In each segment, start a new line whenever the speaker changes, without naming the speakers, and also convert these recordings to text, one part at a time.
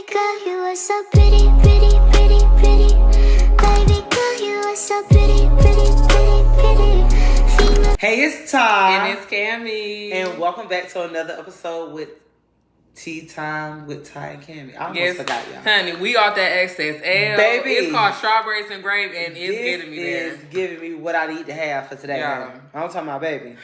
Baby girl, you are so pretty, pretty, pretty, pretty. Baby girl, you are so pretty, pretty, pretty, pretty.
Hey, it's Ty.
And it's Cammy.
And welcome back to another episode with Tea Time with Ty and Cammy. I almost forgot y'all.
Honey, we off that XXL.
Baby.
It's called Strawberries and Grape, and it's getting me there.
It's giving me what I need to have for today.
Yeah.
I'm talking about baby.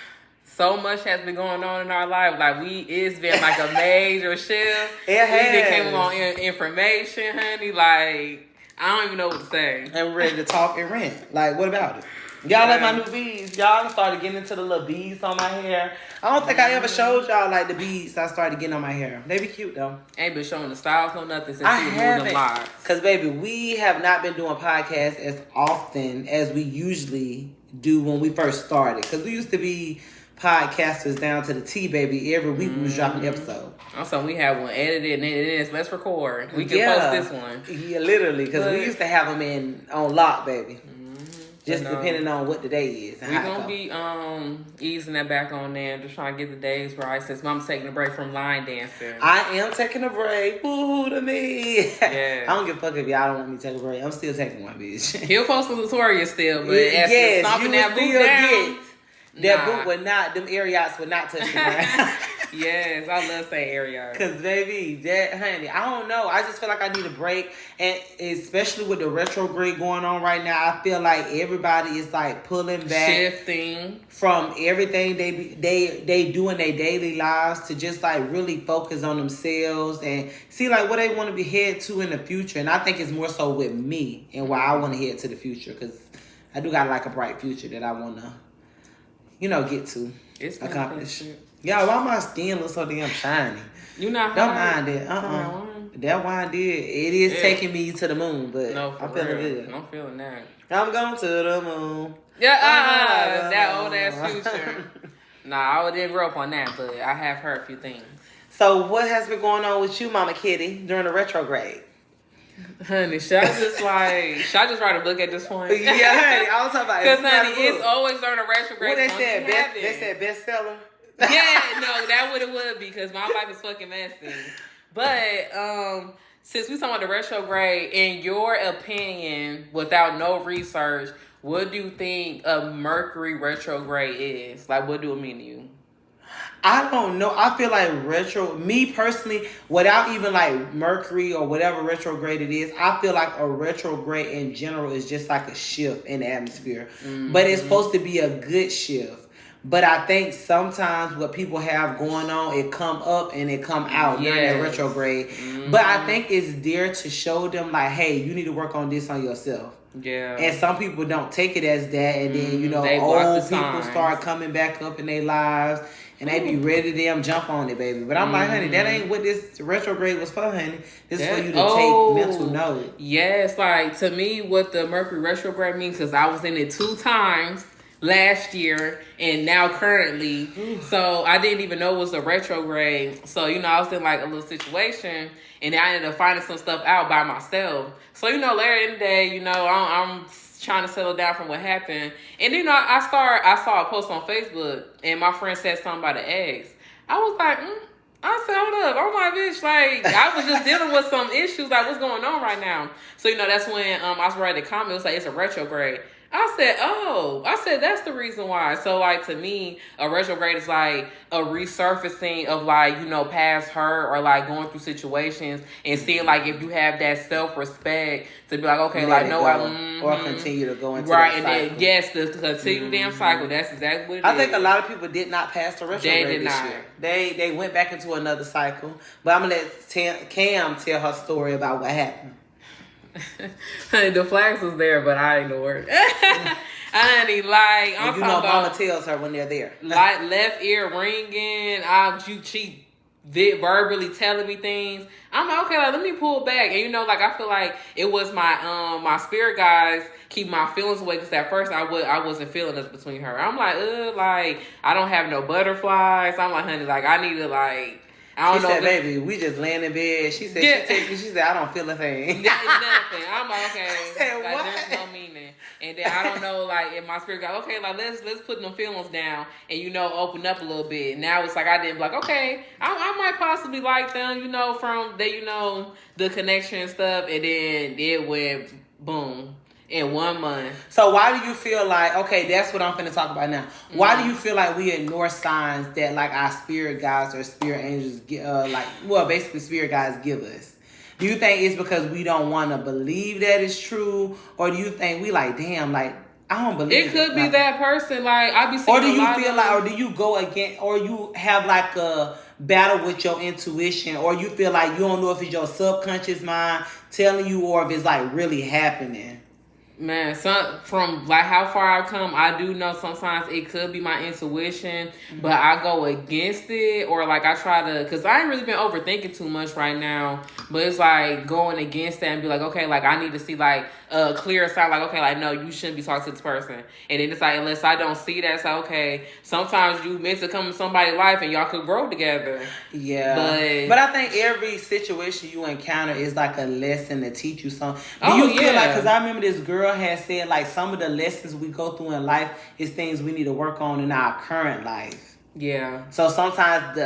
So much has been going on in our life. Like, it's been like a major shift.
It has.
We just came along information, honey. Like, I don't even know what to say.
And we're ready to talk and rant. Like, what about it? Y'all like my new beads. Y'all started getting into the little beads on my hair. I don't think I ever showed y'all like the beads I started getting on my hair. They be cute though.
Ain't been showing the styles, no nothing since
I
we were doing
haven't.
them live.
Because baby, we have not been doing podcasts as often as we usually do when we first started. Because we used to be podcasters down to the T, baby. Every week we was dropping an episode.
Also, we have one edited and it is. Let's record. We can post this one.
Yeah, literally. Because we used to have them on lock, baby. Just depending on what the day is.
We're going to be easing that back on there. Just trying to get the days right since Mom's taking a break from line dancing.
I am taking a break. Woo-hoo to me.
Yeah.
I don't give a fuck if y'all don't want me to take a break. I'm still taking one, bitch.
He'll post a tutorial still, but
yes,
as stomping that boot down.
That boot would not, them Ariats would not touch the ground.
Yes, I love saying Ariat.
Cause baby, honey, I don't know. I just feel like I need a break, and especially with the retrograde going on right now, I feel like everybody is like pulling back,
shifting
from everything they do in their daily lives to just like really focus on themselves and see like what they want to be head to in the future. And I think it's more so with me and why I want to head to the future, because I do got like a bright future that I want to, get to, accomplish. Yeah, why my skin look so damn shiny?
You not
don't mind it. That wine did. It is taking me to the moon, but I'm feeling good.
I'm feeling that.
I'm going to the moon.
Yeah, that old ass future. Nah, I didn't grow up on that, but I have heard a few things.
So what has been going on with you, Mama Kitty, during the retrograde?
Honey, should I just write a book at this point?
Yeah, honey, I was talking about
because honey, it's always during the retrograde.
What they said? They said bestseller.
Yeah, no, that would be because my life is fucking messy. But since we talking about the retrograde, in your opinion, without no research, what do you think a Mercury retrograde is? Like, what do it mean to you?
I don't know. I feel like me personally, without even like Mercury or whatever retrograde it is, I feel like a retrograde in general is just like a shift in the atmosphere. Mm-hmm. But it's supposed to be a good shift. But I think sometimes what people have going on, it come up and it come out during that retrograde. Mm-hmm. But I think it's there to show them like, hey, you need to work on this on yourself.
Yeah.
And some people don't take it as that. And then, old people start coming back up in their lives. And they be ready to damn jump on it, baby. But I'm like, honey, that ain't what this retrograde was for, honey. This is for you to take mental note.
Yes, like, to me, what the Mercury retrograde means, because I was in it 2 times last year and now currently. So I didn't even know it was a retrograde. So, I was in like a little situation and I ended up finding some stuff out by myself. So, later in the day, I'm trying to settle down from what happened. And then I saw a post on Facebook and my friend said something about an ex. I was like, I said, hold up. I'm like, bitch, like, I was just dealing with some issues, like, what's going on right now? So, that's when I was writing the comment. It was like, it's a retrograde. I said, that's the reason why. So, like, to me, a retrograde is like a resurfacing of, like, past hurt or, like, going through situations and seeing, like, if you have that self-respect to be like, okay, like, no,
or continue to go into
right,
that cycle.
And then, yes, to continue the damn cycle. That's exactly what it is.
I think a lot of people did not pass the retrograde
They did
this
not.
year. They went back into another cycle. But I'm going to let Cam tell her story about what happened.
Honey, the flags was there, but I ignored it. Honey, like, I'm talking about,
Mama tells her when they're there.
Like, left ear ringing, she verbally telling me things. I'm like, okay, like, let me pull back. And I feel like it was my spirit guides keep my feelings away, because at first I wasn't feeling this between her. I'm like, like, I don't have no butterflies. I'm like, honey, like, I need to, like, I don't know.
She said, baby, we just laying in bed. She said, she said, I don't feel a thing.
Nothing. I'm like, okay.
I said,
like,
what?
There's no meaning. And then I don't know, like, if my spirit got, okay, like, let's put them feelings down and, you know, open up a little bit. Now it's like I didn't be like, okay, I might possibly like them, you know, from the, you know, the connection and stuff. And then it went boom. In 1 month.
So why do you feel like, okay, that's what I'm finna talk about now. Why do you feel like we ignore signs that like our spirit guides or spirit angels, basically spirit guides give us? Do you think it's because we don't want to believe that it's true? Or do you think we like, damn, like, I don't believe
it? Could be that person, like, I be seeing.
Or do you feel like, or do you go against, or you have like a battle with your intuition, or you feel like you don't know if it's your subconscious mind telling you or if it's like really happening?
Man, from like how far I've come, I do know sometimes it could be my intuition, but I go against it, or like I try to, because I ain't really been overthinking too much right now, but it's like going against that and be like, okay, like I need to see like a clear sign, like, okay, like, no, you shouldn't be talking to this person. And then it's like, unless I don't see that, it's like, okay, sometimes you meant to come in somebody's life and y'all could grow together.
Yeah. But I think every situation you encounter is like a lesson to teach you something. Do you feel like, because I remember this girl had said like some of the lessons we go through in life is things we need to work on in our current life.
Yeah.
So sometimes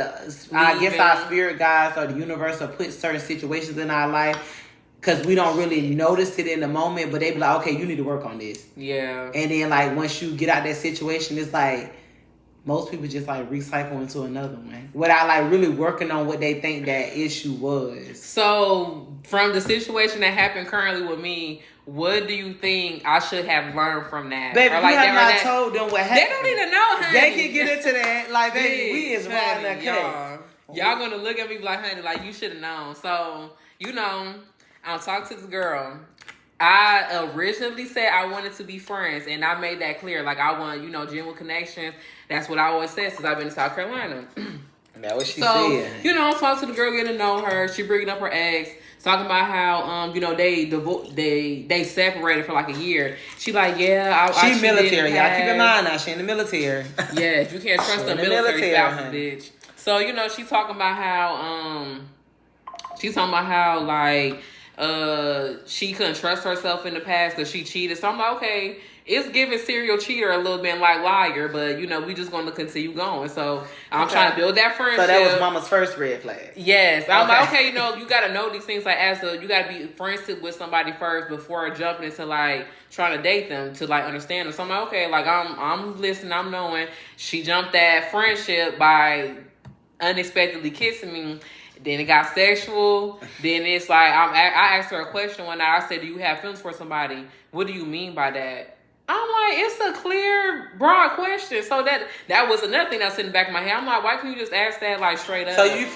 I guess our spirit guides or the universe will put certain situations in our life because we don't really notice it in the moment, but they be like, okay, you need to work on this.
Yeah.
And then like once you get out that situation, it's like most people just like recycle into another one without like really working on what they think that issue was.
So from the situation that happened currently with me, what do you think I should have learned from that?
Baby,
or like,
you have not told them what happened.
They don't need to know, honey.
They can get into that. Like, baby, we is riding that
y'all gonna look at me like, honey, like you should have known. So, you know, I'll talk to this girl. I originally said I wanted to be friends, and I made that clear. Like, I want, you know, genuine connections. That's what I always said since I've been in South Carolina.
That's what she said.
You know, talk to the girl, getting to know her. She bringing up her ex, talking about how, you know, they separated for like a year. She like, yeah,
she military. Y'all keep in mind now, she in the military.
Yeah, you can't trust the military spouse, bitch. So, you know, she talking about how, like, she couldn't trust herself in the past because she cheated. So I'm like, okay, it's giving serial cheater a little bit like liar, but you know, we just going to continue going. So I'm trying to build that friendship.
So that was mama's first red flag.
Yes. I'm like, okay, you know, you got to know these things like you got to be friends with somebody first before jumping into like trying to date them to like understand them. So I'm like, okay, like I'm listening, I'm knowing. She jumped that friendship by unexpectedly kissing me. Then it got sexual. Then it's like I asked her a question one night. I said, "Do you have feelings for somebody? What do you mean by that?" I'm like, it's a clear, broad question. So that was another thing that's in the back of my head. I'm like, why can't you just ask that like straight up?
So do you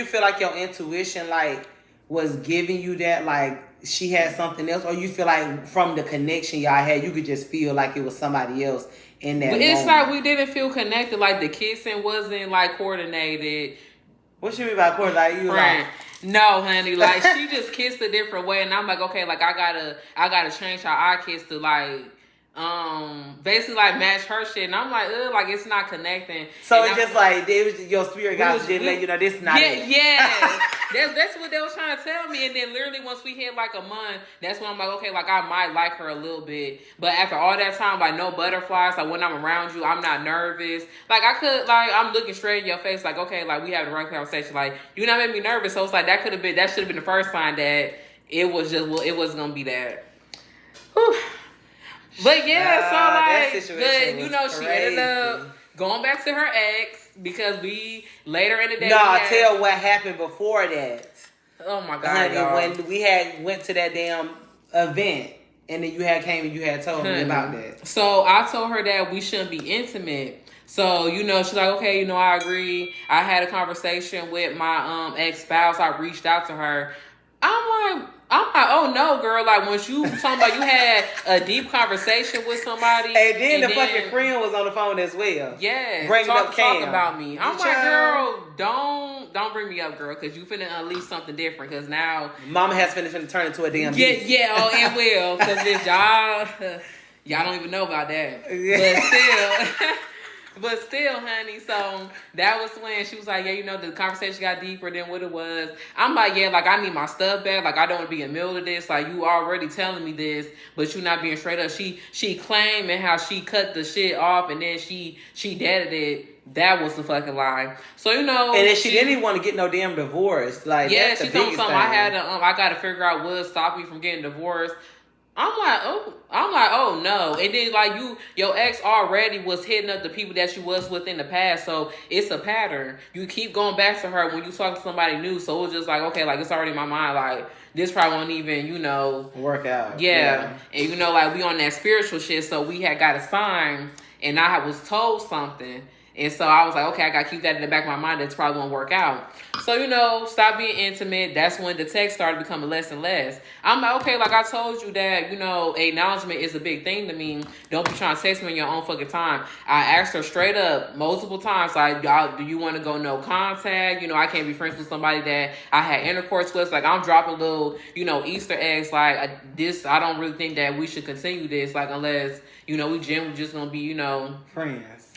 feel like your intuition like was giving you that like she had something else, or you feel like from the connection y'all had, you could just feel like it was somebody else in that? But
it's like we didn't feel connected. Like the kissing wasn't like coordinated.
What you mean by court? Like you like?
No, honey. Like she just kissed a different way, and I'm like, okay, like I gotta change how I kiss to like, basically like match her shit. And I'm like, like it's not connecting.
So it's just like your spirit guys didn't let you know this is not it.
Yeah. That's what they was trying to tell me. And then literally once we hit like a month, that's when I'm like, okay, like I might like her a little bit. But after all that time, like no butterflies, like when I'm around you, I'm not nervous. Like I could, like I'm looking straight in your face, like, okay, like we having the right conversation. Like you not make me nervous. So it's like that should have been the first sign that it was just, well, it wasn't gonna be that. Whew. But yeah, so like, but you know, she ended up going back to her ex because we later in the day.
Tell what happened before that.
Oh my God!
Honey, when we went to that damn event, and then you came and you had told me about that.
So I told her that we shouldn't be intimate. So, you know, she's like, okay, you know, I agree. I had a conversation with my ex-spouse. I reached out to her. I'm like, oh no, girl. Like once you talking about you had a deep conversation with somebody,
and then the fucking friend was on the phone as well.
Yeah,
talk
about me. I'm like, girl, don't bring me up, girl, because you finna unleash something different. Because now,
mama has finna turn into a damn beast.
Yeah, it will. Because this y'all don't even know about that. Yeah. But still. But still, honey, so that was when she was like, yeah, the conversation got deeper than what it was. I'm like, yeah, like, I need my stuff back. Like, I don't want to be in the middle of this. Like, you already telling me this, but you not being straight up. She claiming how she cut the shit off and then she deaded it. That was the fucking lie. So,
And then she didn't even want to get no damn divorce. Like,
yeah,
that's the
she told me
biggest
something.
thing.
I had to, I got to figure out what stopped me from getting divorced. I'm like, oh no. And then like your ex already was hitting up the people that you was with in the past. So it's a pattern. You keep going back to her when you talk to somebody new. So it was just like, okay, like it's already in my mind. Like this probably won't even,
work out.
Yeah. And like we on that spiritual shit. So we had got a sign and I was told something. And so I was like, okay, I got to keep that in the back of my mind. That's probably going to work out. So, stop being intimate. That's when the text started becoming less and less. I'm like, okay, like I told you that, acknowledgement is a big thing to me. Don't be trying to text me in your own fucking time. I asked her straight up multiple times, like, y'all, do you want to go no contact? I can't be friends with somebody that I had intercourse with. Like, I'm dropping little, Easter eggs. Like, I don't really think that we should continue this. Like, unless, we generally just going to be,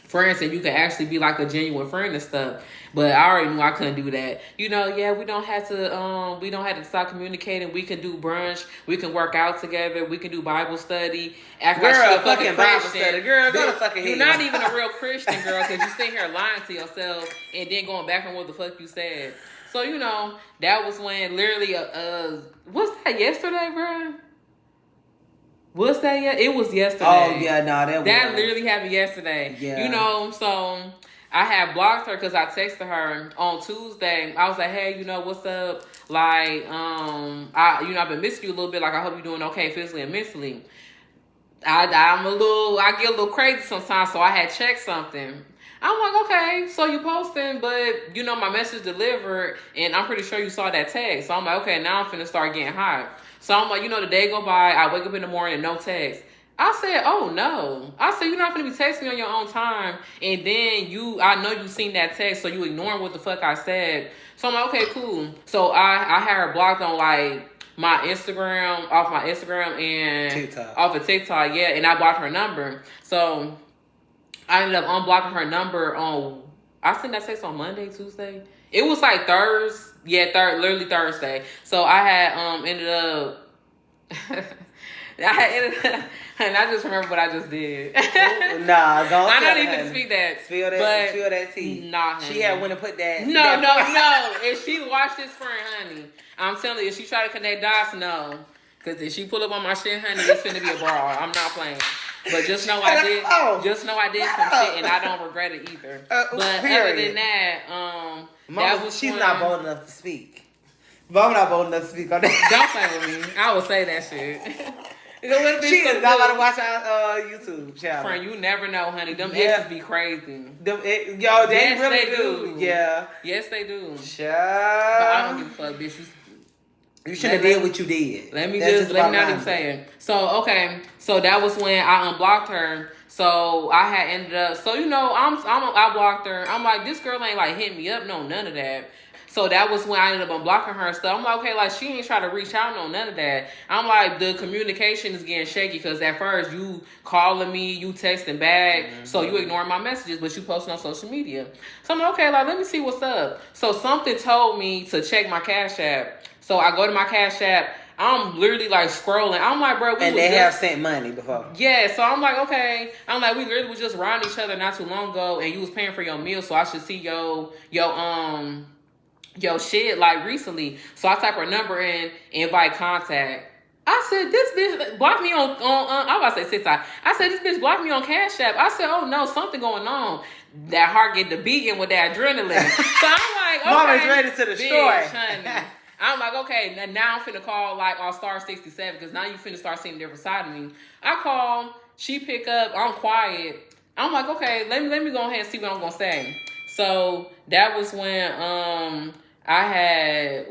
friends and you can actually be like a genuine friend and stuff. But I already knew I couldn't do that. We don't have to stop communicating. We can do brunch. We can work out together. We can do Bible study. Act
girl,
like she's a
fucking Bible study. Girl, go to fucking
You're
hell.
not even a real Christian, girl, because you sitting here lying to yourself and then going back on what the fuck you said. So, that was when literally, was that yesterday, bro? Was that yet? It was yesterday.
Oh, yeah, no,
that literally happened yesterday.
Yeah.
So I had blocked her because I texted her on Tuesday. I was like, hey, what's up? Like, I've been missing you a little bit. Like, I hope you're doing okay physically and mentally. I get a little crazy sometimes, so I had checked something. I'm like, okay, so you posting, but my message delivered, and I'm pretty sure you saw that text. So I'm like, okay, now I'm finna start getting hot. So I'm like, the day go by, I wake up in the morning and no text. I said, oh no. I said, you're not gonna be texting me on your own time, and then I know you seen that text, so you ignoring what the fuck I said. So I'm like, okay, cool. So I had her blocked on like my Instagram, off my Instagram and
TikTok.
Off of TikTok, yeah, and I blocked her number. So I ended up unblocking her number on, I sent that text on Monday, Tuesday. It was like Thursday. Yeah, literally Thursday. So I had ended up and I just remember what I just did.
Nah, don't.
I'm not even speak that.
Spill that tea.
Nah, honey.
She had went and put that.
No. If she watched this friend, honey, I'm telling you, if she try to connect dots, no. Because if she pull up on my shit, honey, it's finna be a brawl. I'm not playing. But just know I did. Just know I did some shit, and I don't regret it either. But other than that,
Mama, she's not bold enough to speak. Mama not bold enough to speak on that.
Don't play with me. I will say that shit.
She is not about to watch our YouTube channel.
Friend, you never know, honey. Them exes be crazy.
They
yes,
really
they
do. Yeah.
Yes, they do.
Child.
But I don't give a fuck, bitch.
You should have did what you did.
Let me not even say it. So, okay. So, that was when I unblocked her. So, I had ended up... So, I blocked her. I'm like, this girl ain't, like, hit me up. No, none of that. So, that was when I ended up unblocking her and stuff. I'm like, okay, like, she ain't try to reach out. No, none of that. I'm like, the communication is getting shaky because at first, you calling me, you texting back. Mm-hmm. So, you ignoring my messages, but you posting on social media. So, I'm like, okay, like, let me see what's up. So, something told me to check my Cash App. So I go to my Cash App. I'm literally like scrolling. I'm like, bro,
and they have sent money before.
Yeah, so I'm like, okay. I'm like, we literally was just riding each other not too long ago, and you was paying for your meal, so I should see your shit like recently. So I type her number in, invite contact. I said, this bitch blocked me on I'm about to say TikTok. I said, this bitch blocked me on Cash App. I said, oh no, something going on. That heart get the beating with that adrenaline. So I'm like, okay,
Mama's ready to destroy.
Honey. I'm like, okay, now I'm finna call like on star 67 because now you finna start seeing a different side of me. I call, she pick up, I'm quiet. I'm like, okay, let me go ahead and see what I'm gonna say. So that was when I had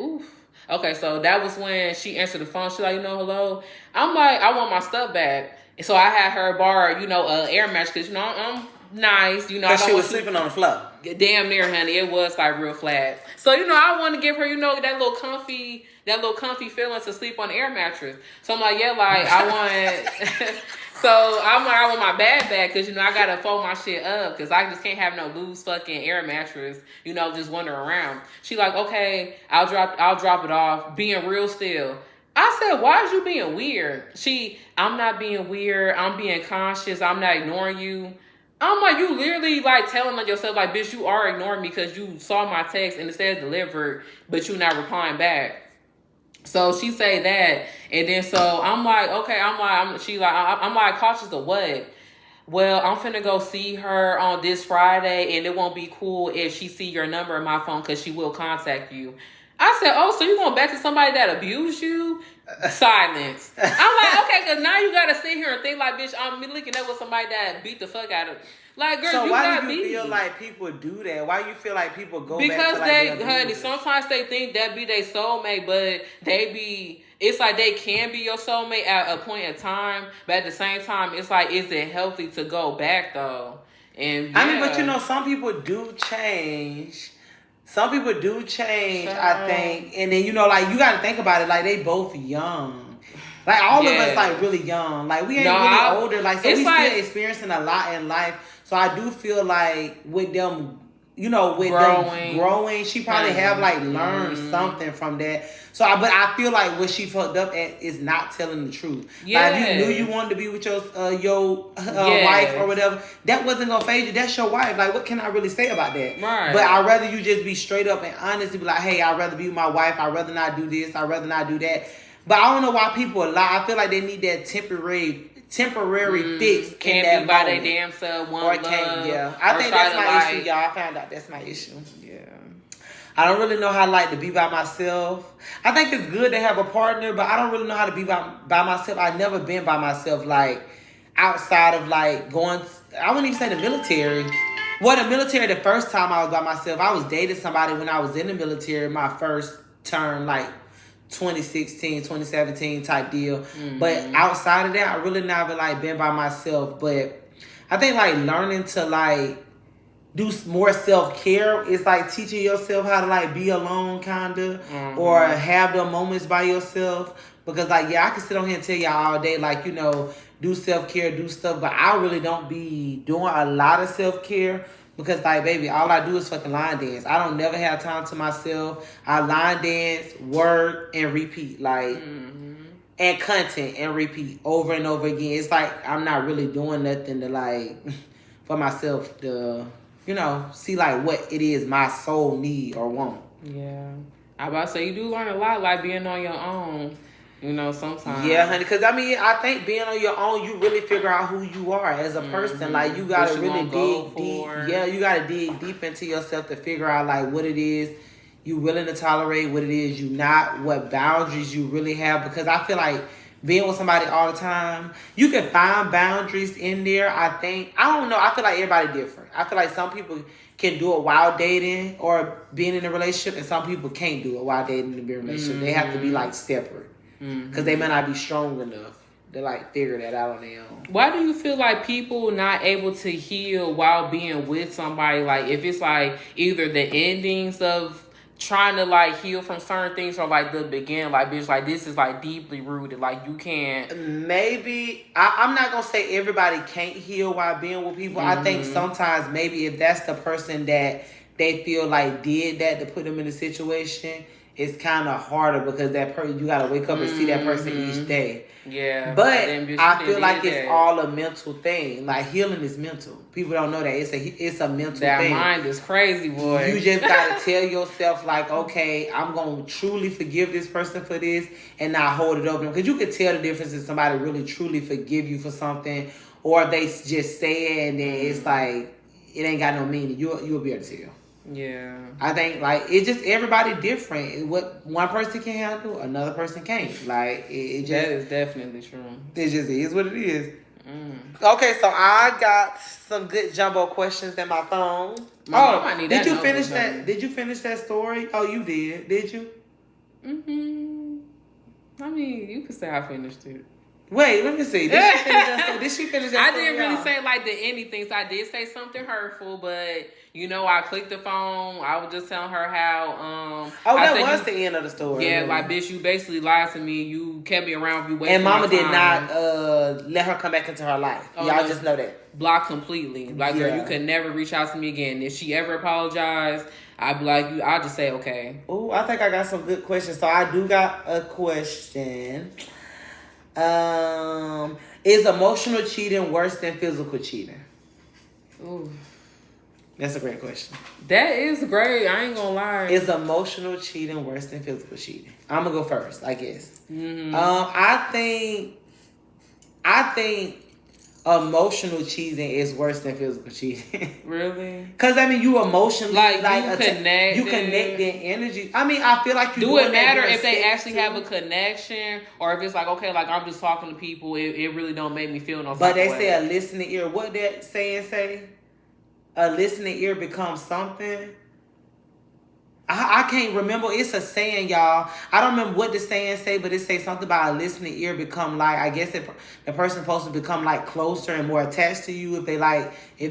okay, so that was when she answered the phone. She's like, hello. I'm like, I want my stuff back. And so I had her borrow, a air mattress because I'm nice,
Because she was sleeping on the floor.
Damn near, honey. It was like real flat. So, I want to give her, that little comfy that little comfy feeling to sleep on the air mattress. So I'm like, yeah, like I want. So I'm like, I want my bag back because I gotta fold my shit up because I just can't have no loose fucking air mattress, just wandering around. She like, okay, I'll drop it off, being real still. I said, why is you being weird? I'm not being weird. I'm being conscious. I'm not ignoring you. I'm like, you literally like telling on yourself, like, bitch, you are ignoring me because you saw my text and it says delivered, but you not replying back. So she say that, and then so I'm like, okay, I'm like, cautious of what? Well, I'm finna go see her on this Friday, and it won't be cool if she see your number in my phone because she will contact you. I said, oh, so you going back to somebody that abused you? Silence. I'm like, okay, because now you got to sit here and think like, bitch, I'm linking up with somebody that beat the fuck out of. Like, girl,
so
you
why
got
do you
beat.
feel like people do that? Why you feel like people go
because
back to like
they, honey, sometimes they think that be their soulmate, but it's like they can be your soulmate at a point in time, but at the same time, it's like, is it healthy to go back though? And yeah.
I mean, but some people do change. Some people do change, I think. And then, like, you got to think about it. Like, they both young. Like, all of us, like, really young. Like, we ain't really older. Like, so we still experiencing a lot in life. So I do feel like with them, them growing, she probably have, like, learned something from that. So, but I feel like what she fucked up at is not telling the truth. Like, if you knew you wanted to be with your wife or whatever, that wasn't going to phase you. That's your wife. Like, what can I really say about that?
Right.
But I'd rather you just be straight up and honest and be like, hey, I'd rather be with my wife. I'd rather not do this. I'd rather not do that. But I don't know why people lie. I feel like they need that temporary fix.
Can't be by their damn self.
I think that's my issue, y'all. I found out that's my issue. Yeah. I don't really know how to be by myself. I think it's good to have a partner, but I don't really know how to be by myself. I've never been by myself, like, outside of, like, going, I wouldn't even say the military. Well, the military, the first time I was by myself, I was dating somebody when I was in the military, my first term, like, 2016, 2017 type deal. Mm-hmm. But outside of that, I really never, like, been by myself. But I think, like, learning to, like, do more self-care is like teaching yourself how to like be alone kind of or have the moments by yourself, because like I can sit on here and tell y'all all day like do self-care, do stuff, but I really don't be doing a lot of self-care because like baby, all I do is fucking line dance. I don't never have time to myself. I line dance, work, and repeat like and content and repeat over and over again. It's like I'm not really doing nothing to like for myself to see like what it is my soul need or want.
Yeah. I about to say, you do learn a lot like being on your own, sometimes.
Yeah, honey, because I think being on your own, you really figure out who you are as a person. Like, you got to really dig deep. Yeah, you got to dig deep into yourself to figure out, like, what it is you willing to tolerate, what it is you not, what boundaries you really have. Because I feel like being with somebody all the time, you can find boundaries in there. I don't know. I feel like everybody different. I feel like some people can do it while dating or being in a relationship, and some people can't do it while dating and being in a relationship. They have to be like separate because they might not be strong enough to like figure that out on their own.
Why do you feel like people not able to heal while being with somebody? Like if it's like either the endings of trying to like heal from certain things or like the beginning, like bitch, like this is like deeply rooted, like you can't.
Maybe I'm not gonna say everybody can't heal while being with people. I think sometimes maybe if that's the person that they feel like did that to put them in a situation, it's kind of harder because that person, you gotta wake up and see that person each day.
Yeah,
but I feel like it's all a mental thing. Like healing is mental. People don't know that it's a mental thing.
That mind is crazy, boy.
You just gotta tell yourself like, okay, I'm gonna truly forgive this person for this and not hold it over them. Because you can tell the difference if somebody really truly forgive you for something, or if they just say it and then it's like it ain't got no meaning. You'll be able to tell.
Yeah,
I think like it's just everybody different. What one person can handle, another person can't. Like it just,
that is definitely true.
It just is what it is. Okay, so I got some good jumbo questions in my phone. Did you finish that? Did you finish that story? Oh, you did. Did you?
I mean, you could say I finished it.
Wait, let me see. Did she finish that
I
story,
didn't really
y'all?
say like the anything. So I did say something hurtful, but you know, I clicked the phone. I was just telling her how
Oh,
I
that
said
was the end of the story.
yeah,
really.
like bitch, you basically lied to me. You kept me around. You wasted
And Mama
my
did
time.
not let her come back into her life.
Oh,
Y'all
no.
just know that.
Blocked completely. Like girl,
Yeah.
you could never reach out to me again. If she ever apologized, I'd be like you. I'll just say okay.
Oh, I think I got some good questions. So I do got a question. Is emotional cheating worse than physical cheating?
Ooh,
That's a great question.
that is great. I ain't gonna lie.
Is emotional cheating worse than physical cheating? I'm gonna go first, I guess.
Mm-hmm.
I think emotional cheating is worse than physical cheating.
Really?
Cause I mean, you emotionally
Like, you
you connected energy. I mean, I feel like you
Do
doing
it
that
matter
during
if they
sex,
actually
too.
have a connection, or if it's like okay, like I'm just talking to people, it really don't make me feel no.
But
type
they
of
say
way.
a listening ear. What that saying say? A listening ear becomes something. I can't remember. It's a saying, y'all. I don't remember what the saying say, but it say something about a listening ear become like, I guess the person supposed to become like closer and more attached to you if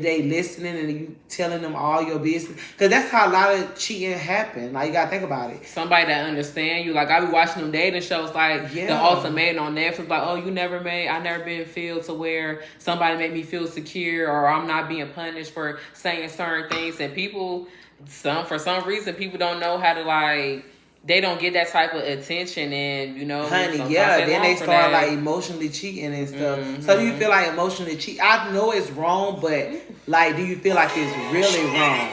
they listening and you telling them all your business. Because that's how a lot of cheating happen. Like, you got to think about it.
Somebody that understand you. Like I be watching them dating shows, like
Yeah.
The Ultimatum on Netflix. Like, oh, I never been feel to where somebody made me feel secure, or I'm not being punished for saying certain things, and people. For some reason people don't know how to like they don't get that type of attention and
Honey,
sometimes
yeah, then
long
they
for
start
that.
like emotionally cheating and stuff.
Mhm.
So do you feel like emotionally cheat? I know it's wrong, but like, do you feel like it's really wrong?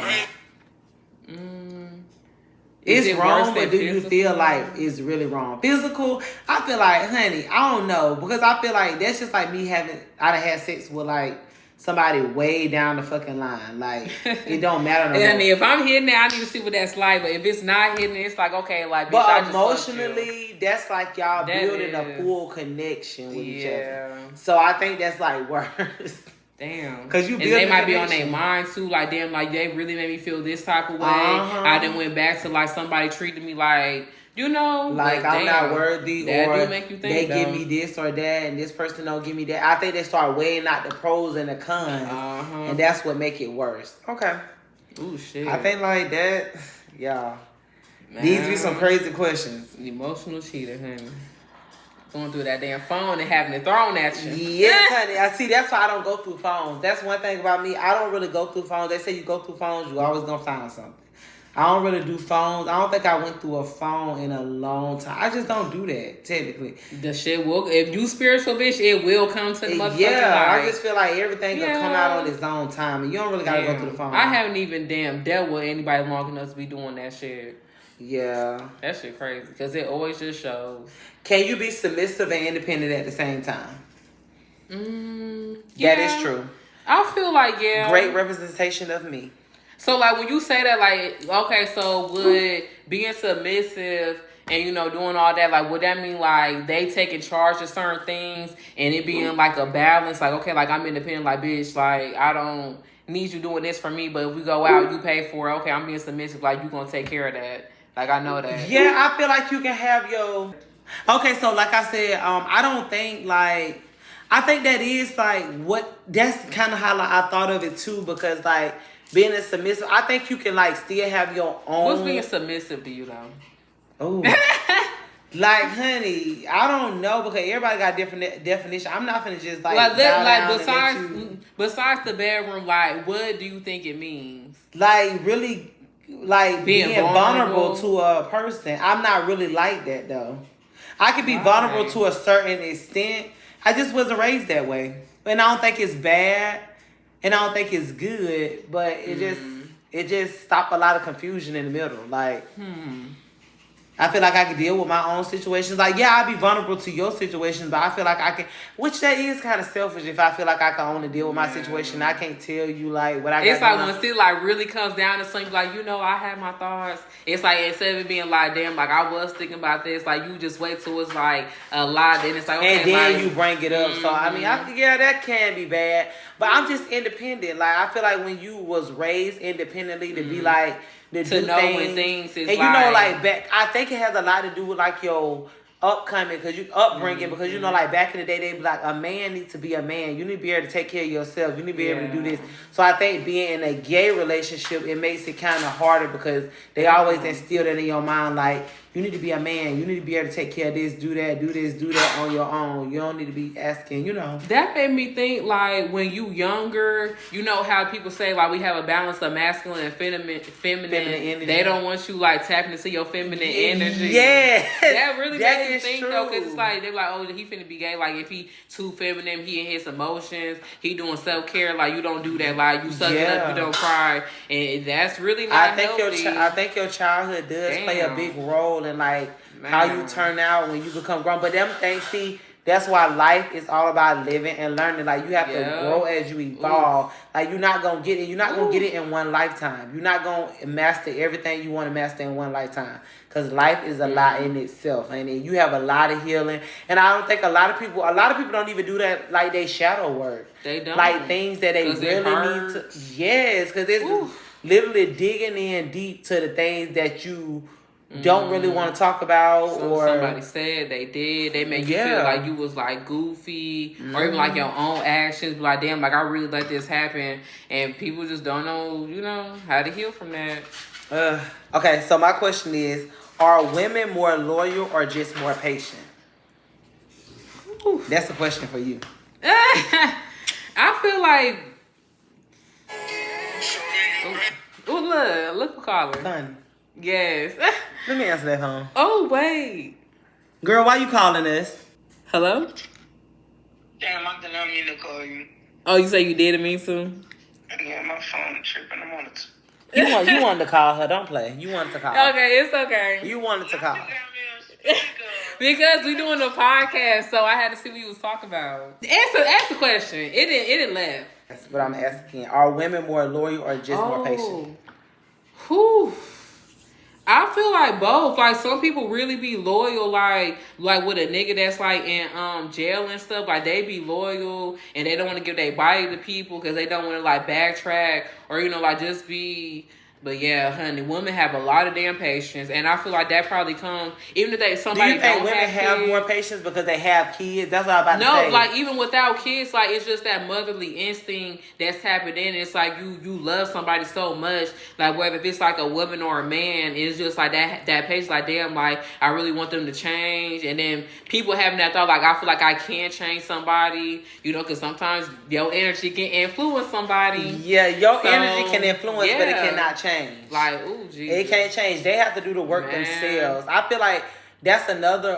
Is
It's
it
wrong,
worse
but
than
do you
physical?
feel like it's really wrong? Physical, I feel like, honey, I don't know, because I feel like that's just like me I done had sex with like somebody way down the fucking line. Like, it don't matter no
And
more.
if I'm hitting it, I need to see what that's like. But if it's not hitting it, it's like okay, like bitch, I
But
just fucked you.
emotionally, that's like y'all
That
building a
is.
full connection with each other.
Yeah.
So I think that's like worse.
Damn.
'Cause you
and
build
they
a
might be on their
connection.
mind too. Like damn, like they really made me feel this type of way.
Uh-huh.
I then went back to like somebody treated me like
Like,
but
I'm not
damn,
worthy,
that
or
do make you think,
they
though.
give me this or that, and this person don't give me that. I think they start weighing out the pros and the cons, and that's what make it worse. Okay.
Ooh, shit.
I think like that, y'all.
Man.
These be some crazy questions.
Emotional cheater, honey. Going through that damn phone and having it thrown at you.
Yes, honey. I see. That's why I don't go through phones. That's one thing about me. I don't really go through phones. They say you go through phones, you always gonna find something. I don't really do phones. I don't think I went through a phone in a long time. I just don't do that, technically.
The shit will, if you spiritual bitch, it will come to the motherfucking
Yeah,
light.
I just feel like everything can come out on its own time, and you don't really gotta go through the phone.
I haven't even dealt with anybody long enough to be doing that shit.
Yeah.
That shit crazy, because it always just shows.
Can you be submissive and independent at the same time?
Yeah.
That is true.
I feel like, yeah.
Great representation of me.
So, like, when you say that, like, okay, so would being submissive and, doing all that, like, would that mean, like, they taking charge of certain things and it being, like, a balance? Like, okay, like, I'm independent, like, bitch, like, I don't need you doing this for me, but if we go out, you pay for it. Okay, I'm being submissive, like, you gonna take care of that. Like, I know that.
Yeah, I feel like you can have your... Okay, so, like I said, I don't think, like... I think that is, like, what... That's kind of how, like, I thought of it, too, because, like... Being a submissive, I think you can like still have your own.
What's being submissive to you though?
Oh, like honey, I don't know because everybody got different definition. I'm not gonna just like
besides the bedroom, like what do you think it means?
Like really, like being vulnerable to a person. I'm not really like that though. I could be vulnerable to a certain extent. I just wasn't raised that way, and I don't think it's bad. And I don't think it's good, but it just stopped a lot of confusion in the middle. Like, I feel like I can deal with my own situations. Like, yeah, I'd be vulnerable to your situations, but I feel like I can, which that is kind of selfish if I feel like I can only deal with my situation. I can't tell you, like, what I got.
It's like when it like really comes down to something, like, I have my thoughts. It's like, instead of it being like, damn, like, I was thinking about this, like, you just wait till it's like a lot, then it's like, okay,
and then
like,
you bring it up. So, I mean, that can be bad, but I'm just independent. Like, I feel like when you was raised independently to be like, to know
things, when things is
and like back, I think it has a lot to do with like your upcoming, because you upbringing, because you know, like back in the day, they be like, a man needs to be a man. You need to be able to take care of yourself. You need to be able to do this. So I think being in a gay relationship, it makes it kind of harder, because they always instill that in your mind, like, you need to be a man. You need to be able to take care of this, do that, do this, do that on your own. You don't need to be asking, you know.
That made me think, like, when you younger, you know how people say, like, we have a balance of masculine and feminine
energy.
They don't want you, like, tapping into your feminine energy.
Yeah.
That really makes me think,
true.
though, because it's like, they're like, oh, he finna be gay. Like, if he too feminine, he in his emotions, he doing self-care, like, you don't do that. Like, you suck it up, you don't cry. And that's really not healthy.
I think your childhood does play a big role in, like, how you turn out when you become grown. But them things, see, that's why life is all about living and learning. Like, you have to grow as you evolve. Like, you're not gonna get it. You're not gonna get it in one lifetime. You're not gonna master everything you want to master in one lifetime. Because life is a lot in itself, and you have a lot of healing. And I don't think a lot of people don't even do that, like, they shadow work.
They don't.
Like, things that they really need to. Yes, because it's literally digging in deep to the things that you don't really want to talk about, or
somebody said they did. They make you feel like you was like goofy, or even like your own actions. Be like, damn, like I really let this happen, and people just don't know, you know, how to heal from that.
Okay, so my question is: are women more loyal or just more patient? That's a question for you.
I feel like. Look for caller.
Son.
Yes.
Let me answer that, home.
Oh, wait.
Girl, why you calling us?
Hello?
Damn, I did not mean to call you.
Oh, you say you did me soon?
Yeah, my phone tripping. I wanted to.
You wanted to call her. Don't play. You wanted to call her.
Okay, it's okay.
You wanted to call her.
Because we doing a podcast, so I had to see what you was talking about. Ask the question. It didn't laugh.
That's what I'm asking. Are women more loyal or just more patient?
Whew. I feel like both. Like, some people really be loyal, like with a nigga that's like in jail and stuff. Like, they be loyal and they don't want to give their body to people because they don't want to like backtrack or, you know, like just be. But yeah, honey, women have a lot of damn patience, and I feel like that probably comes even if somebody.
Do you think
don't
women have
kids,
more patience because they have kids? That's what I'm about to say.
No, like even without kids, like it's just that motherly instinct that's tapping in. It's like you love somebody so much, like whether if it's like a woman or a man, it's just like that patience. Like, damn, like I really want them to change, and then people having that thought, like I feel like I can change somebody, you know, because sometimes your energy can influence somebody.
Yeah, your energy can influence, but it cannot change.
Like, ooh, Jesus.
It can't change. They have to do the work themselves. I feel like that's another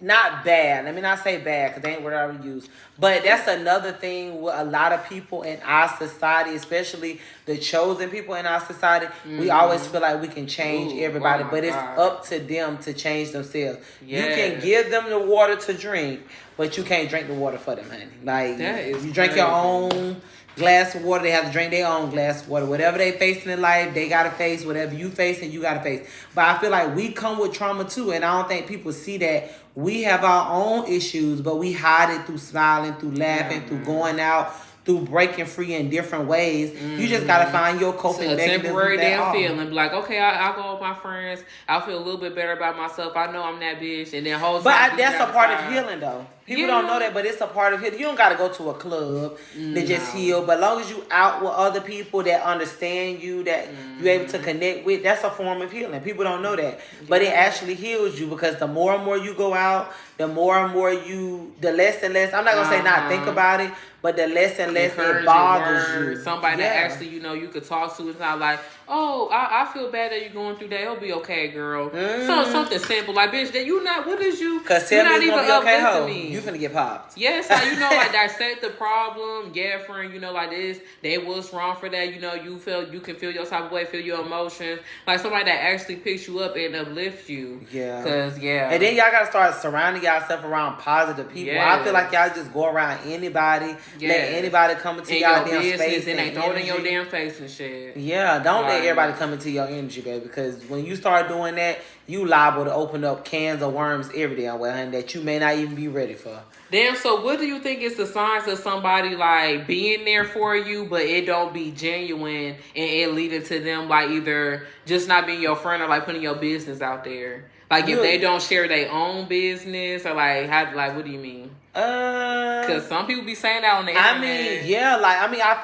not bad. Let me not say bad because they ain't what I would use. But that's another thing with a lot of people in our society, especially the chosen people in our society. We always feel like we can change everybody, but it's up to them to change themselves. You can give them the water to drink, but you can't drink the water for them, honey. Like, you drink your own glass of water. They have to drink their own glass of water. Whatever they facing in life, they gotta face. Whatever you facing, you gotta face. But I feel like we come with trauma too, and I don't think people see that we have our own issues, but we hide it through smiling, through laughing, through going out, through breaking free in different ways. You just gotta find your coping mechanism.
A temporary damn feeling. Be like, okay, I'll go with my friends. I'll feel a little bit better about myself. I know I'm that bitch. And then whole time.
But that's a part of healing, though. People don't know that, but it's a part of healing. You don't gotta go to a club to just heal. But as long as you out with other people that understand you, that you're able to connect with, that's a form of healing. People don't know that. But it actually heals you, because the more and more you go out, the more and more the less and less, I'm not gonna say not think about it, but the less and less it bothers you.
Somebody that actually, you know, you could talk to. It's not like, oh, I feel bad that you're going through that. It'll be okay, girl. Something simple. Like, bitch, that you not, what is you?
Because
you're not even
uplifting me. You finna get popped.
Yes, like, you know, like dissect the problem. Yeah, friend, you know, like this, they was wrong for that. You know, you can feel your type of way, feel your emotions. Like somebody that actually picks you up and uplifts you.
Yeah.
Cause
and then y'all gotta start surrounding yourself around positive people. I feel like y'all just go around anybody, let anybody come into y'all damn space
and they throw it in your damn face and shit.
Yeah, don't let everybody come into your energy, baby. Because when you start doing that, you liable to open up cans of worms every damn way, honey, that you may not even be ready for.
Damn, so what do you think is the signs of somebody like being there for you, but it don't be genuine and it leading to them like either just not being your friend or like putting your business out there? Like if they don't share their own business or like how like what do you mean? Because some people be saying that on the internet.
I mean, yeah, I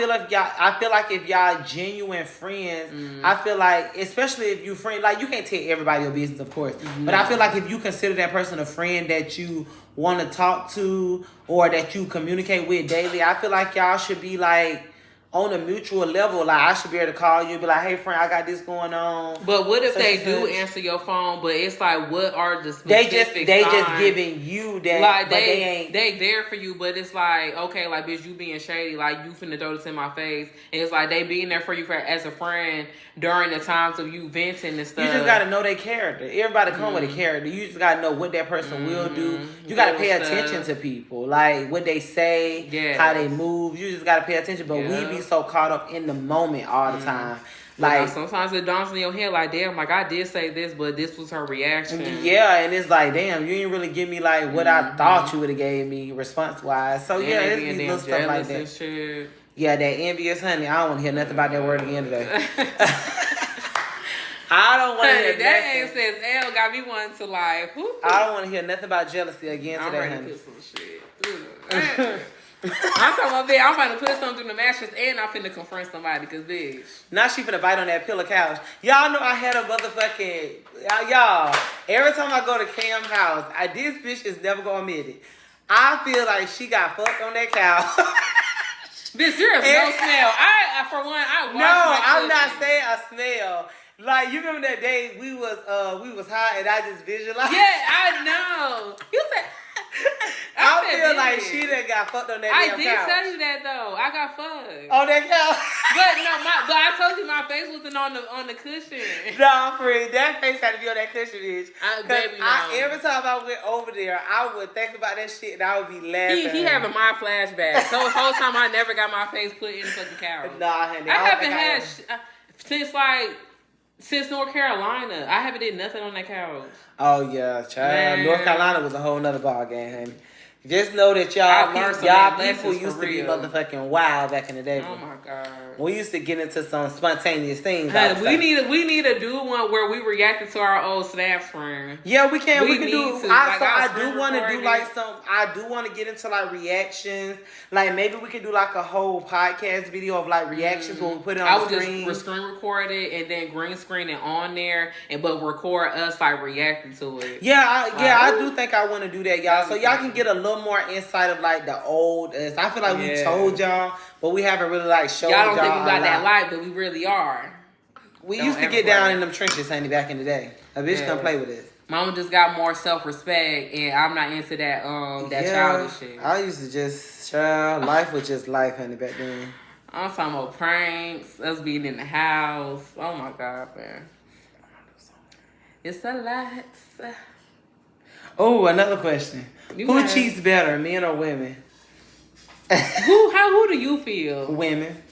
feel like if y'all genuine friends, I feel like, especially if you friend, like you can't tell everybody your business, of course, but I feel like if you consider that person a friend that you want to talk to or that you communicate with daily, I feel like y'all should be like on a mutual level. Like I should be able to call you and be like, hey friend, I got this going on.
But what if they do answer your phone, but it's like, what are the
They
specific
just giving you that,
like
but they ain't.
They there for you, but it's like, okay, like bitch, you being shady, like you finna throw this in my face, and it's like they being there for you as a friend during the times of you venting and stuff.
You just gotta know their character. Everybody come with a character. You just gotta know what that person will do. You gotta pay attention to people, like what they say, how they move. You just gotta pay attention. But we be so caught up in the moment all the time. Like
sometimes it dawns in your head, like damn, like I did say this, but this was her reaction.
Yeah, and it's like damn, you didn't really give me like what I thought you would have gave me response wise. So yeah, it's these little stuff like that.
Shit.
Yeah, that envious honey. I don't want to hear nothing about that word again today. I don't want to hear
that ain't says L got me wanting to like.
I don't want to hear nothing about jealousy again today,
I'm ready
honey.
to put some shit. I'm talking about bitch. I'm about to put something through the mattress and I'm finna confront somebody because bitch.
Now she finna bite on that pillow couch. Y'all know I had a motherfucking y'all. Every time I go to Cam's house, this bitch is never gonna admit it. I feel like she got fucked on that couch.
Bitch, there is no smell. I
I'm not saying a smell. Like you remember that day we was high and I just visualized.
Yeah, I know. You said.
I feel like she done got fucked on that damn couch.
I did tell you that though. I got fucked
on that couch.
But I told you my face wasn't on the cushion.
No, friend, that face had to be on that cushion, bitch.
Baby, no.
Every time I went over there, I would think about that shit and I would be laughing.
He having my flashback. So the whole time I never got my face put in the fucking couch.
Nah, honey.
I haven't had since North Carolina. I haven't did nothing on that couch.
Oh yeah, child. North Carolina was a whole nother ball game, honey. Just know that y'all people used to be motherfucking wild back in the day.
Oh my god.
We used to get into some spontaneous things.
Honey, we need to do one where we reacted to our old snaps, friend.
Yeah, we can. We can do. I do want to get into like reactions. Like maybe we could do like a whole podcast video of like reactions when we put it on the screen.
I would just screen record it and then green screen it on there, but record us like reacting to it.
I do think I want to do that, y'all. So y'all can get a little more insight of like the old. I feel like we told y'all, but we haven't really like showed y'all.
Y'all don't think we got that life, but we really are.
We used to get down in them trenches, honey, back in the day. A bitch come play with us.
Mama just got more self-respect, and I'm not into that childish shit.
I used to just life was just life, honey, back then.
I'm talking about pranks, us being in the house. Oh my god, man, it's a lot.
Oh, another question: who cheats better, men or women?
Who do you feel?
Women.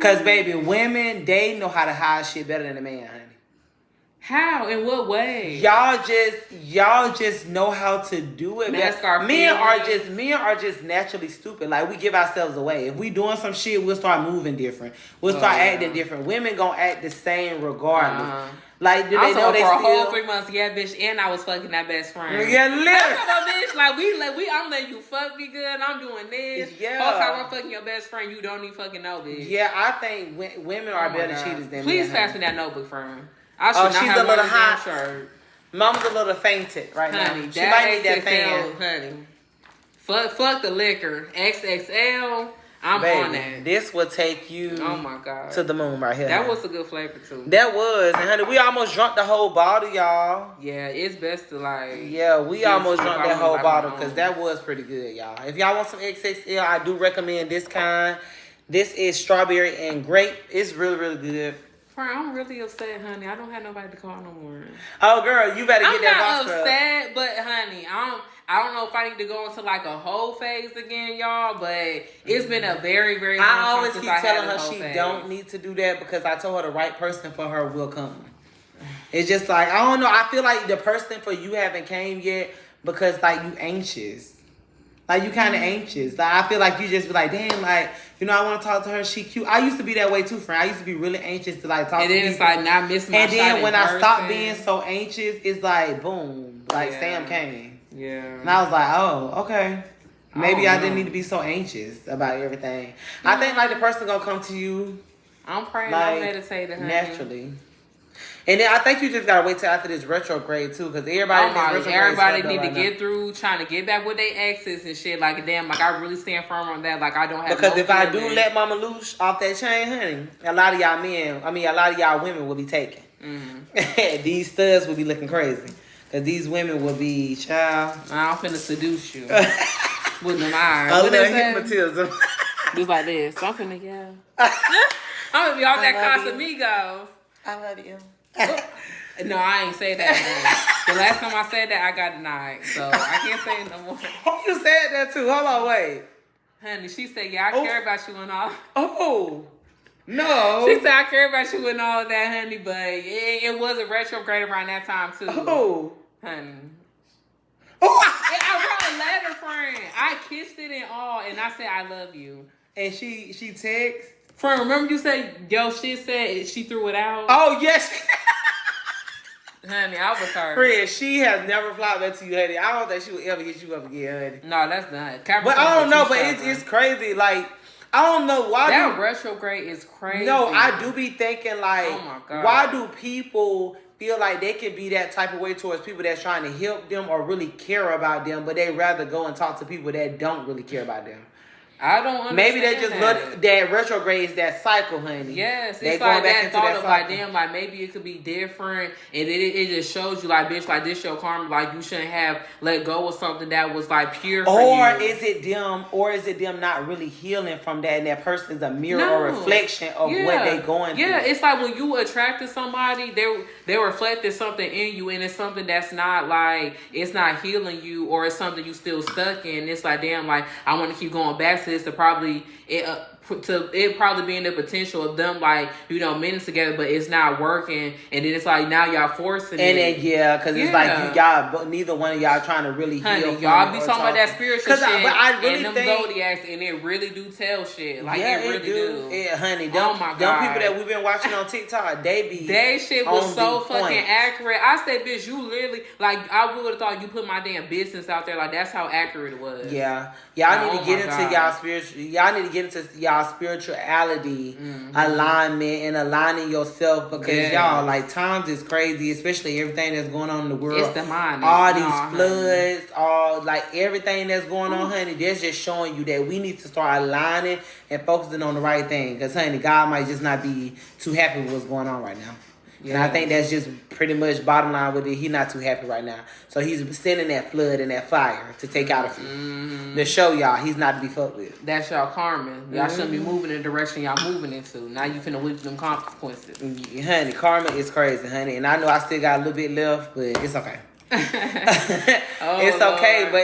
Cause baby, women, they know how to hide shit better than a man, honey.
How? In what way?
Y'all just know how to do it. Men are just naturally stupid. Like we give ourselves away. If we doing some shit, we'll start moving different. We'll start acting different. Women gonna act the same regardless. Like, do they know they
for
still?
A whole 3 months, yeah, bitch, and I was fucking that best friend.
Yeah, literally.
Bitch, I'm letting you fuck me good. I'm doing this.
Yeah.
Whole time I'm fucking your best friend, you don't even fucking know, bitch.
Yeah, I think women are better cheaters than men.
Please pass me that notebook, friend. I should not
she's
have
a little hot.
Shirt.
Mom's a little fainted right
honey,
now. She might need that fan.
Honey, fuck the liquor. XXL. I'm on that.
This will take you to the moon right here.
That was a good flavor too.
That was. And honey, we almost drunk the whole bottle, y'all.
Yeah, it's best to like.
Yeah, we almost drunk that whole bottle because that was pretty good, y'all. If y'all want some XXL, I do recommend this kind. This is strawberry and grape. It's really, really good.
I'm really upset, honey. I don't have nobody to call no more.
Oh, girl, you better get that box.
I'm not upset, but honey, I don't know if I need to go into like a whole phase again, y'all. But it's been a very, very long time.
I always keep telling her she don't need to do that because I told her the right person for her will come. It's just like I don't know. I feel like the person for you haven't came yet because like you anxious. Like, you kind of anxious. Like, I feel like you just be like, damn, like, you know, I want to talk to her. She cute. I used to be that way too, friend. I used to be really anxious to like talk to people.
And then it's like not missing my
And
shot
then
in
when I
person.
stopped being so anxious, it's like, boom, like Sam came.
Yeah.
And I was like, oh, okay. Maybe I didn't
know.
need to be so anxious about everything. I think like the person gonna come to you.
I'm praying,
like,
I'm meditating, honey.
naturally. And then I think you just gotta wait till after this retrograde too, because
Everybody need to get through trying to get back with their exes and shit. Like, damn, like I really stand firm on that. Like, I don't have
because
no
if I do
feelings.
let mama loose off that chain, honey, a lot of y'all men, a lot of y'all women will be taken.
Mm-hmm.
These studs will be looking crazy, because these women will be child.
I'm finna seduce you with them eyes.
I
What
love
they say?
hypnotism.
Just like this. So I'm finna I'm gonna be off that Casamigos.
I love you.
No, I ain't say that. The last time I said that, I got denied. So I can't say it no more.
You said that too. Hold on, wait.
Honey, she said, yeah, I care about you and all.
Oh, no.
She said, I care about you and all that, honey, but it was a retrograde around that time, too.
Oh.
Honey.
Oh.
I wrote a letter, friend. I kissed it and all, and I said, I love you.
And she texts.
Friend, remember you said, yo, she said she threw it out?
Oh, yes.
Honey, I was hurt.
Friend, she has never flopped that to you, honey. I don't think she would ever get you up again, honey.
No, that's not.
But I don't know, but it's crazy. Like, I don't know why.
That retrograde is crazy.
No, I do be thinking, like,
oh my God,
why do people feel like they can be that type of way towards people that's trying to help them or really care about them, but they rather go and talk to people that don't really care about them?
I don't understand.
Maybe they just look that retrograde is that cycle, honey.
Yes,
they
it's like
back
that
into
thought
that
of
cycle.
like, damn, like maybe it could be different, and it just shows you like, bitch, like this your karma, like you shouldn't have let go of something that was like pure for
or
you.
is it them not really healing from that, and that person is a mirror or reflection of what they going through?
Yeah, it's like when you attracted somebody, they reflected something in you, and it's something that's not like, it's not healing you, or it's something you still stuck in. It's like, damn, like I want to keep going back to this to probably it probably being the potential of them like, you know, men together, but it's not working, and then it's like now y'all forcing
and
it.
then because it's like y'all, but neither one of y'all trying to really
honey,
heal.
Y'all be talking about that spiritual shit
I really
and them
think,
zodiacs, and it really do tell shit. Like
yeah,
it really do.
Honey,
Oh my
them
God.
people that we've been watching on TikTok,
they shit was so fucking accurate. I said, bitch, you literally, like, I would have thought you put my damn business out there. Like, that's how accurate it was.
Yeah. Y'all need to get into
God.
y'all spiritual. Y'all need to get into y'all spirituality, alignment, and aligning yourself, because y'all, like, times is crazy, especially everything that's going on in the world.
It's the mind.
All these floods, all like everything that's going on, honey. That's just showing you that we need to start aligning and focusing on the right thing. Because, honey, God might just not be too happy with what's going on right now. And I think that's just pretty much bottom line with it. He's not too happy right now. So he's sending that flood and that fire to take out of you. To show y'all he's not to be fucked with.
That's y'all karma. Y'all shouldn't be moving in the direction y'all moving into. Now you finna whip them consequences.
Honey, karma is crazy, honey. And I know I still got a little bit left, but it's okay. It's okay,
Lord.
but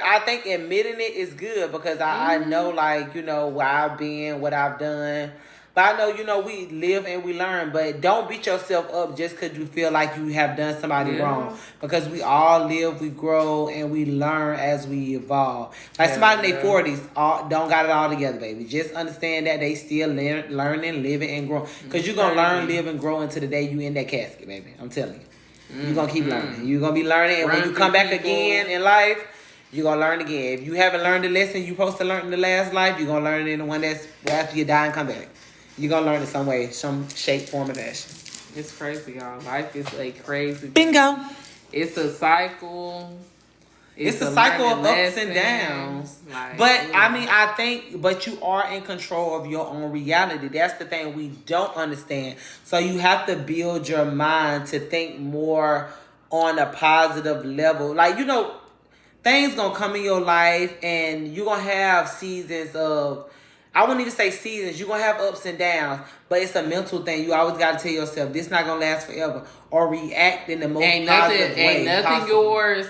I think admitting it is good, because I know, like, you know, where I've been, what I've done. But I know, you know, we live and we learn, but don't beat yourself up just because you feel like you have done somebody wrong. Because we all live, we grow, and we learn as we evolve. Like somebody in their 40s don't got it all together, baby. Just understand that they still learning, living, and growing. Because you're going to learn, live, and grow until the day you in that casket, baby. I'm telling you. You're going to keep learning. You're going to be learning, and when you come back again in life, you're going to learn again. If you haven't learned the lesson you're supposed to learn in the last life, you're going to learn it in the one that's after you die and come back. You're going to learn it some way, some shape, form, or fashion.
It's crazy, y'all. Life is like crazy.
Bingo.
It's a cycle.
It's a cycle of ups and downs.
Like,
but, I think, but you are in control of your own reality. That's the thing we don't understand. So you have to build your mind to think more on a positive level. Like, you know, things going to come in your life, and you're going to have seasons of, I wouldn't even say seasons. You're going to have ups and downs, but it's a mental thing. You always got to tell yourself, this not going to last forever, or react in the most positive way
Ain't nothing
possible.
yours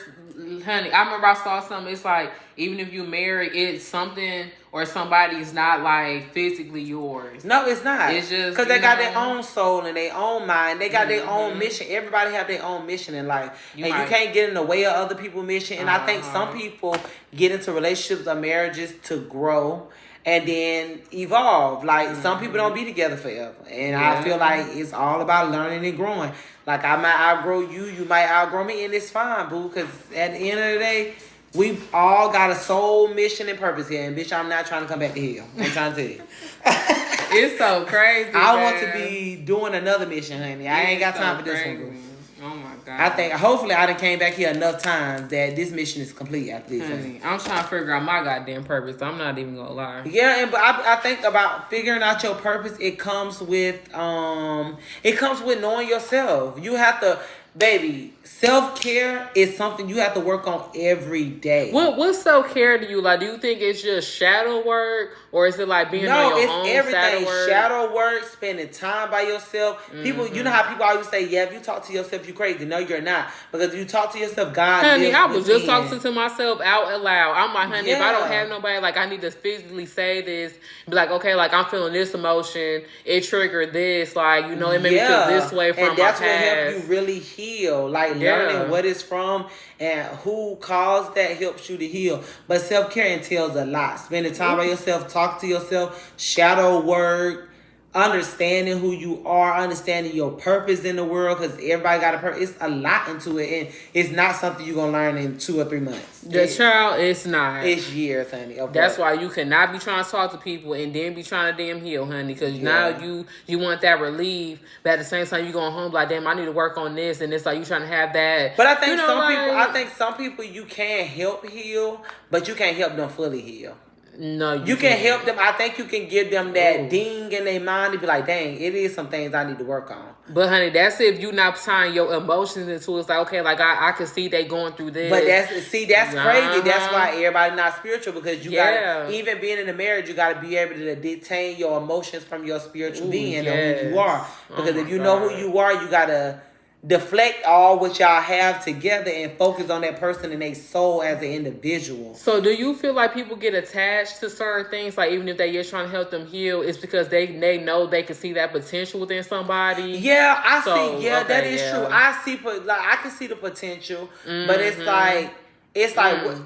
honey, I remember I saw something. It's like even if you married, it's something or somebody is not like physically yours.
No, it's not.
It's just
because they got their own soul and their own mind. They got their own mission. Everybody have their own mission in life, and you can't get in the way of other people's mission. And I think some people get into relationships or marriages to grow and then evolve. Like some people don't be together forever, and I feel like it's all about learning and growing. Like I might outgrow you, you might outgrow me, and it's fine, boo. Because at the end of the day, we all got a soul, mission, and purpose here. And bitch, I'm not trying to come back to hell. I'm trying to tell you.
It's so crazy.
I want to be doing another mission, honey. I ain't got time for this one, boo.
Oh my God.
I think hopefully I done came back here enough times that this mission is complete after this.
Honey, I'm trying to figure out my goddamn purpose. I'm not even gonna lie.
Yeah, but I think about figuring out your purpose. It comes with knowing yourself. You have to, baby. Self-care is something you have to work on every day.
What self-care do you like? Do you think it's just shadow work, or is it like being on your own
everything.
shadow work?
Shadow work, spending time by yourself. People, you know how people always say, yeah, if you talk to yourself, you crazy. No, you're not. Because if you talk to yourself, God
honey, I was
within.
just talking to myself out loud. I'm like, honey, if I don't have nobody, like I need to physically say this, be like, okay, like I'm feeling this emotion, it triggered this, like, you know, it made me feel this way from
and that's
my past.
what helps you really heal. Like learning what it's from and who caused that helps you to heal. But self-care entails a lot. Spending time by yourself, talk to yourself, shadow work, understanding who you are, understanding your purpose in the world, because everybody got a purpose. It's a lot into it, and it's not something you're going to learn in 2 or 3 months.
Child, it's not.
It's years, honey. Okay.
That's why you cannot be trying to talk to people and then be trying to damn heal, honey, because now you want that relief, but at the same time you going home like, damn, I need to work on this, and it's like you trying to have that.
But I think some people you can help heal, but you can't help them fully heal.
No,
you can help them. I think you can give them that ding in their mind and be like, dang, it is some things I need to work on.
But honey, that's if you not tying your emotions into it. It's like, okay, like I can see they going through this.
But that's crazy. That's why everybody not spiritual, because you gotta, even being in a marriage, you gotta be able to detain your emotions from your spiritual being and who you are. Because if you know who you are, you gotta deflect all what y'all have together and focus on that person and their soul as an individual.
So do you feel like people get attached to certain things, like even if they just trying to help them heal, it's because they know they can see that potential within somebody?
Yeah, I see. Yeah, that is true. I can see the potential, but it's like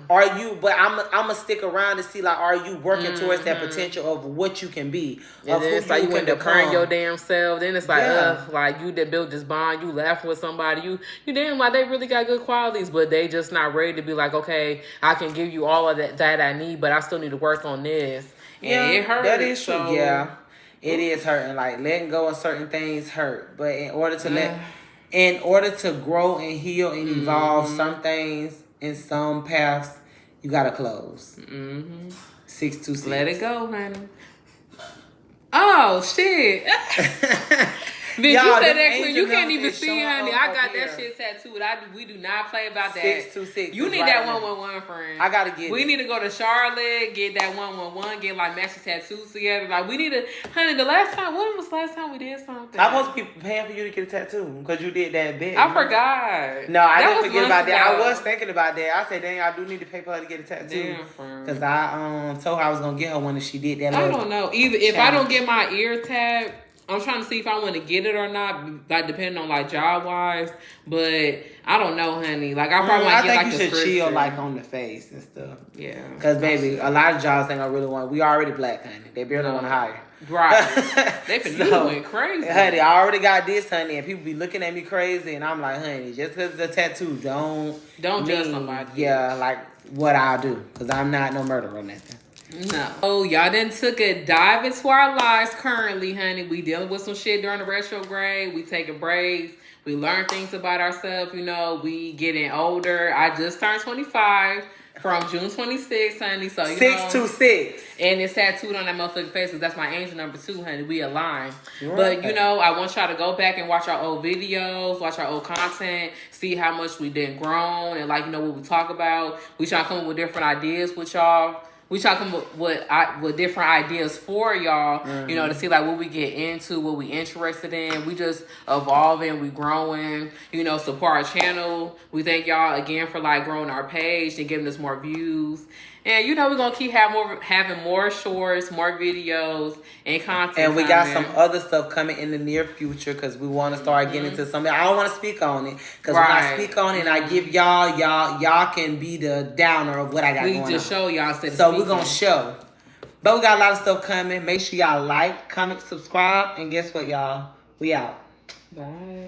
are you? But I'm gonna stick around to see, like, are you working towards that potential of what you can be? Of who
it's like you went to burn your damn self. Then it's like, like you that built this bond, you laughing with somebody, you damn like they really got good qualities, but they just not ready to be like, okay, I can give you all of that I need, but I still need to work on this. And it hurts. That is true.
Yeah, it is hurting. Like letting go of certain things hurt, but in order to grow and heal and evolve, some things in some paths you gotta close. 626.
Let it go, honey. Oh shit. Bitch, you said that clear. You can't even see, honey. I got that shit tattooed. We do not play about that.
626.
You need that 111, friend.
I gotta get it.
We need to go to Charlotte, get that 111, get like matching tattoos together. Like we need to, honey. When was the last time we did something?
I'm supposed to be paying for you to get a tattoo because you did that bit.
I forgot.
No, I didn't forget about that. I was thinking about that. I said, dang, I do need to pay for her to get a tattoo. Because I told her I was gonna get her one if she did that.
I don't know. Either if I don't get my ear tagged, I'm trying to see if I want to get it or not, like depending on like job wise. But I don't know, honey. Like I probably might get like
you should chill like on the face and stuff.
Yeah.
Because baby, a lot of jobs ain't gonna really want. We already black, honey. They barely want to hire.
Right. They went crazy.
Honey, I already got this, honey, and people be looking at me crazy, and I'm like, honey, just because the tattoo don't
judge somebody.
Yeah, like what I do, because I'm not no murderer or nothing.
No. Oh, y'all done took a dive into our lives currently, honey. We dealing with some shit during the retrograde. We taking breaks. We learn things about ourselves. You know, we getting older. I just turned 25 from June 26th, honey. So,
626.
And it's tattooed on that motherfucking face because that's my angel number 2, honey. We aligned.
Right.
But, you know, I want y'all to go back and watch our old videos, watch our old content, see how much we done grown, and, like, you know, what we talk about. We try to come up with different ideas with y'all. We talking with different ideas for y'all, you know, to see like what we get into, what we interested in. We just evolving, we growing, you know, support our channel. We thank y'all again for like growing our page and giving us more views. And you know, we're gonna keep having more shorts, more videos, and content.
And we got some other stuff coming in the near future because we want to start getting into something. I don't want to speak on it because when I speak on it and I give y'all can be the downer of what I got going on.
We just show y'all instead of
So
speaking.
we're gonna show. But we got a lot of stuff coming. Make sure y'all like, comment, subscribe, and guess what, y'all? We out.
Bye.